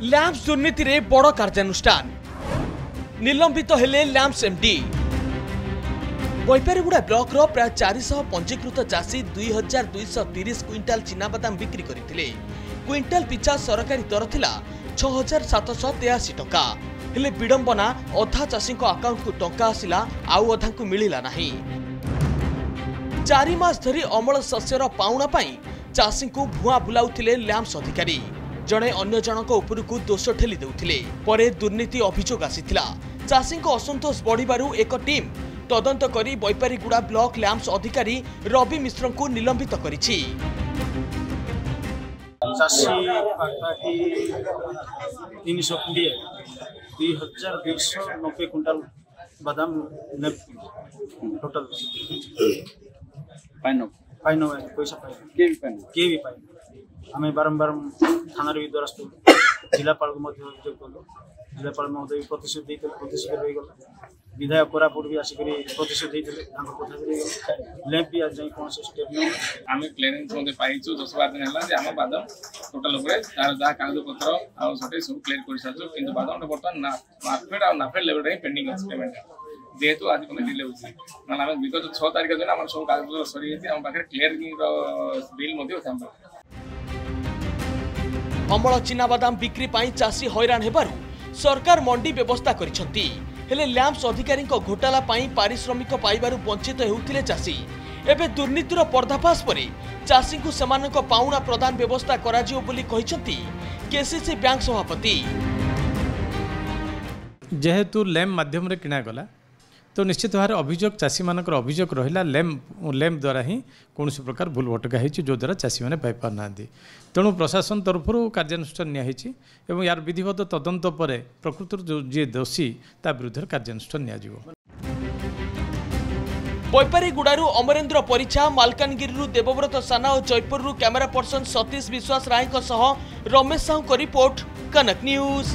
Lamps दुर्नीति रे बड़ कार्यानुष्ठान निलंबित हेले लैंप्स एमडी। बैपारीगुड़ा ब्लॉक रो प्राय 400 पंजीकृत चाषी 2230 क्विंटाल चिनाबादाम बिक्री करथिले। क्विंटाल पिछा सरकारी दर थिला 6783 टका। हेले विडंबना अधा चाषी अकाउंट को टंका आसिला आउ अधा को मिलिला नाही। 4 मास धरी अमल शस्यर पाउना पाई चाषी को भुआ बुलाउथिले लैंप्स अधिकारी। जड़े अन्य जनक उपरकू दोष ठेली देउथिले। परे दुर्नीति अभियोग आसीथिला। चाषी असंतोष बढ़िबारु एक टीम तदंत करी बैपारीगुड़ा ब्लॉक लैंप्स अधिकारी रवि मिश्र को निलंबित करिछि। चाषी पाखापाखि 320 2290 क्विंटाल बादाम टोटल पाइन पैसा के भी पाइन आम बारंबार थाना भी द्वारस्थ जिलापाल को अभियोग कलु। जिलापाल महोदय प्रतिशोध रही गला। विधायक कोरापुट भी आसिक प्रतिशोध लैंप भी आज कौन स्टेप आम क्लीयरेंस पाइचु 10-12 दिन है आम बादाम टोटाल तार जहाँ कागज पत्र आटे सब क्लीयर कर सारी कि बादाम बर्तमान मार्केट और नाफेड लेवल पेंडिंग अच्छे पेमेंट जेहेतु आज कम डिले होती ना आम विगत 6 तारिख दिन आम सब कागज सरी आम पाखे क्लीयर बिल। अमल चिनाबादाम बिक्री पाई चाषी हैरान हेबारु सरकार मंडी व्यवस्था करिसंती। हेले लैंप्स अधिकारी घोटाला पाई पारिश्रमिक पाइबारु वंचित हेउथिले चाषी। एबे दुर्नीतिर पर्दाफाश परे चाषी को सेमानक पाउना प्रदान व्यवस्था कराजियो बोली कहिसंती केसीसी बैंक सभापति। जेहेतु लैंप माध्यम रे किना गला तो निश्चित भाव अभियोग चाषी मानकर अभियोग रहा लैंप द्वारा ही कौन प्रकार भूल भटका हो जो द्वारा चाषी मैंने पाई ना। तेणु प्रशासन तरफ कार्यानुष्ठान नियाहिछि एवं यार विधिवत तदंत पर प्रकृत जो जी दोषी ता विरुद्ध कार्यानुष्ठान नियाजिवो। बैपारीगुड़ारू अमरेन्द्र परिछा, मालकानगिरी देवव्रत साना और जयपुर कैमेरा पर्सन सतीश विश्वास राय रमेश साहू को रिपोर्ट, कनक न्यूज।